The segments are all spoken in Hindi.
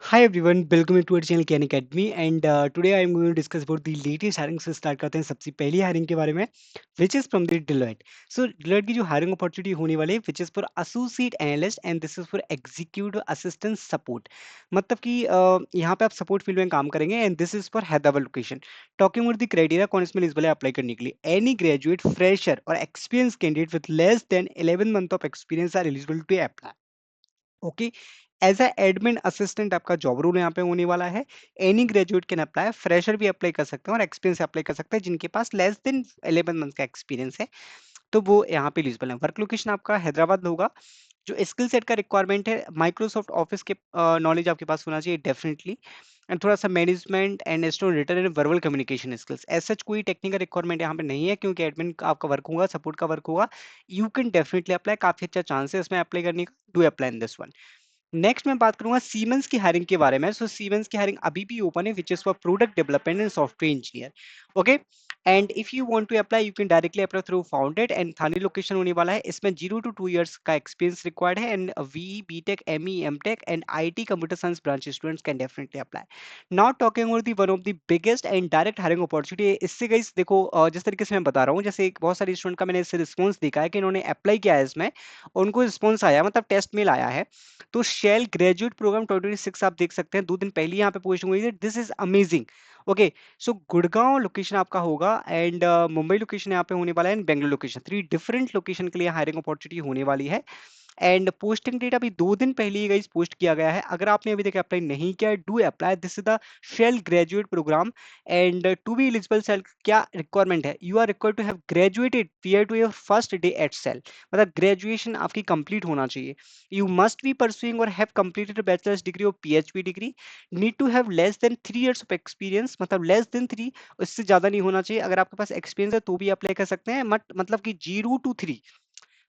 Hi everyone, welcome to our channel Khan Academy and today I am going to discuss about the latest hiring से start करते हैं सबसे पहली hiring के बारे में which is from the Deloitte. So Deloitte की जो hiring opportunity होने वाली है which is for associate analyst and this is for executive assistant support. मतलब कि यहाँ पे आप support field में काम करेंगे and this is for Hyderabad location. Talking about the criteria कौन इसमें eligible है apply करने के लिए any graduate fresher or experienced candidate with less than 11 month of experience are eligible to apply. Okay as a admin assistant आपका जॉब रोल यहाँ पे होने वाला है any graduate can apply fresher भी अप्लाई कर सकते हैं और एक्सपीरियंस अप्लाई कर सकते हैं जिनके पास लेस देन 11 मंथ का एक्सपीरियंस है तो वो यहाँ पे एलिजिबल है वर्क लोकेशन आपका हैदराबाद होगा जो स्किल सेट का रिक्वायरमेंट है माइक्रोसॉफ्ट ऑफिस के नॉलेज आपके पास होना चाहिए डेफिनेटली एंड थोड़ा सा management and stone written and verbal communication skills as such कोई टेक्निकल रिक्वायरमेंट यहाँ पे नहीं है क्योंकि एडमिन आपका वर्क होगा सपोर्ट का वर्क होगा यू कैन डेफिनेटली अप्लाई काफी अच्छा चांस है इसमें अप्लाई करने का do apply in this one next मैं बात करूंगा सीमेंस की हायरिंग के बारे में सो सीमेंस की हायरिंग अभी भी ओपन है which is for product development and software engineer okay and if you want to apply you can directly apply through founded and Thane location होने वाला है इसमें 0 to 2 years का एक्सपीरियंस रिक्वायर्ड है and V BTech ME MTech and IT computer science branch students can definitely apply not talking about the one of the biggest and direct hiring opportunity इससे गाइस देखो जिस तरीके से मैं बता रहा हूँ जैसे बहुत सारे स्टूडेंट का मैंने इससे रिस्पॉन्स देखा है कि इन्होंने अप्लाई किया है इसमें उनको रिस्पॉन्स आया मतलब टेस्ट मेल आया है तो शेल ग्रेजुएट प्रोग्राम 2026 आप देख सकते हैं 2 दिन पहले यहाँ पे पोस्टिंग हुई है this is amazing okay so Gurgaon location आपका होगा एंड मुंबई लोकेशन यहाँ पे होने वाला है and Bengaluru location 3 different location के लिए हायरिंग अपॉर्चुनिटी होने वाली है एंड पोस्टिंग डेट अभी 2 दिन पहले ही गाइस पोस्ट किया गया है अगर आपने अभी तक अप्लाई नहीं किया है do apply this is the Shell graduate program and to be eligible Shell क्या रिक्वायरमेंट है you are required to have graduated prior to your first day at Shell मतलब ग्रेजुएशन आपकी कंप्लीट होना चाहिए you must be pursuing or have completed a bachelor's degree or PhD degree need to have less than 3 years of experience मतलब less than 3 इससे ज्यादा नहीं होना चाहिए अगर आपके पास एक्सपीरियंस है तो भी अप्लाई कर सकते हैं मतलब कि 0 to 3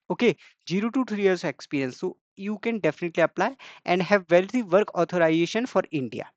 okay 0 to 3 years experience so you can definitely apply and have valid work authorization for India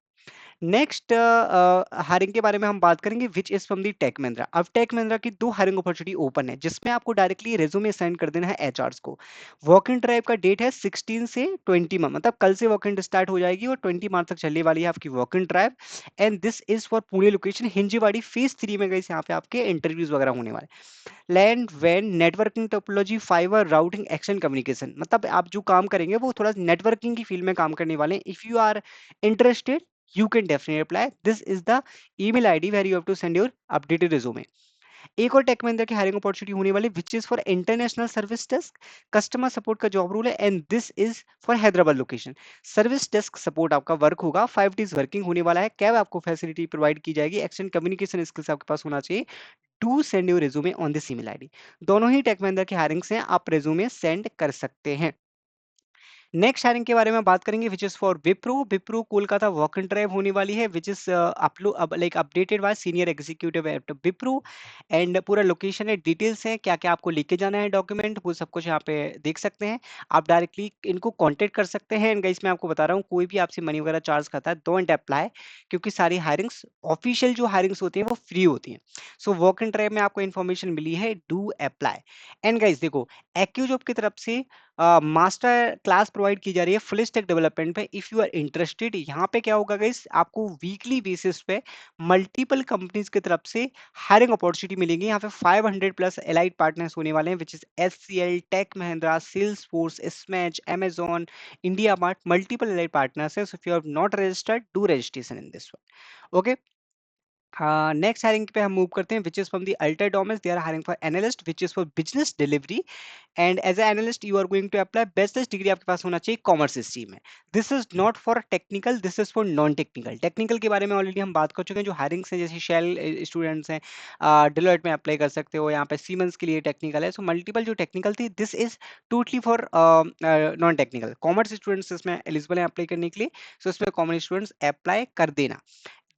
next hiring के बारे में हम बात करेंगे which is from the tech Mahindra अब टेक महिंद्रा की 2 हायरिंग अपॉर्चुनिटी ओपन है जिसमें आपको डायरेक्टली रेज्यूमे सेंड कर देना है एचआरस को वॉक इन ड्राइव का डेट है 16 से 20 मार्च मतलब कल से वॉक इन स्टार्ट हो जाएगी और 20 मार्च तक चलने वाली है आपकी walk in drive and this is for Pune location Hinjewadi phase 3 में गई यहाँ पे आपके इंटरव्यूज वगैरह होने वाले लैंड वैन networking topology fibre routing action communication मतलब आप जो काम करेंगे वो थोड़ा नेटवर्किंग की फील्ड में काम करने वाले हैं if you are interested you can definitely apply this is the email id where you have to send your updated resume एक और टेक महिंद्रा की हायरिंग अपॉर्चुनिटी होने वाली विच is for international service desk customer support का जॉब रोल है and this is for Hyderabad location service desk support आपका वर्क होगा 5 days वर्किंग होने वाला है कैब आपको फैसिलिटी प्रोवाइड की जाएगी एक्शन कम्युनिकेशन स्किल्स आपके पास होना चाहिए to send your resume on this email ID दोनों ही टेक महिंद्रा की हायरिंग्स हैं आप रेज्यूमे सेंड कर सकते हैं नेक्स्ट हायरिंग के बारे में बात करेंगे which is for Wipro Kolkata walk in drive होने वाली है which is upload like updated by senior executive at Wipro and पूरा लोकेशन है डिटेल्स है क्या क्या आपको लेके जाना है डॉक्यूमेंट वो सब कुछ यहाँ पे देख सकते हैं आप डायरेक्टली इनको कांटेक्ट कर सकते हैं एंड गाइस मैं आपको बता रहा हूँ कोई भी आपसे मनी वगैरह चार्ज करता है डोंट अप्लाई क्योंकि सारी हायरिंग्स ऑफिशियल जो हायरिंग्स होती हैं वो फ्री होती हैं सो वॉक इन ड्राइव में आपको इन्फॉर्मेशन मिली है डू अप्लाई एंड गाइस देखो एक्यूजॉब की तरफ से मास्टर क्लास प्रोवाइड की जा रही है फुल स्टैक डेवलपमेंट पे इफ यू आर इंटरेस्टेड यहाँ पे क्या होगा गाइस आपको वीकली बेसिस पे मल्टीपल कंपनीज की तरफ से हायरिंग अपॉर्चुनिटी मिलेंगी यहाँ पे 500 प्लस एलाइड पार्टनर्स होने वाले हैं which is HCL Tech Mahindra Salesforce स्मैच Amazon IndiaMART multiple allied partners है so if you have not registered do registration in this one okay next hiring पे हम मूव करते हैं which is from the Alter Domus they are hiring for analyst which is for business delivery and as a analyst you are going to apply bachelor's degree आपके पास होना चाहिए कॉमर्स स्ट्रीम में this is not for technical this is for non technical technical के बारे में ऑलरेडी हम बात कर चुके हैं जो हायरिंग्स हैं जैसे शेल स्टूडेंट्स हैं डिलॉयट में अप्लाई कर सकते हो यहाँ पे सीमेंस के लिए टेक्निकल है सो मल्टीपल जो टेक्निकल थी this is totally for non technical commerce students इसमें एलिजिबल है अप्लाई करने के लिए सो इसमें कॉमर्स स्टूडेंट्स अप्लाई कर देना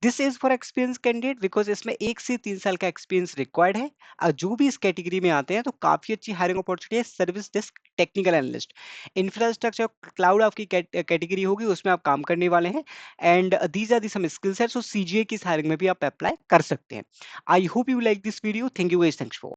this is for experience candidate because इसमें 1 से 3 साल का एक्सपीरियंस रिक्वायर्ड है जो भी इस कैटेगरी में आते हैं तो काफी अच्छी हायरिंग अपॉर्चुनिटी है service desk technical analyst infrastructure cloud आपकी कैटेगरी होगी उसमें आप काम करने वाले हैं and these are the some skills है सो सीजीए की हायरिंग में भी आप अप्लाई कर सकते हैं I hope you like this video thank you guys thanks for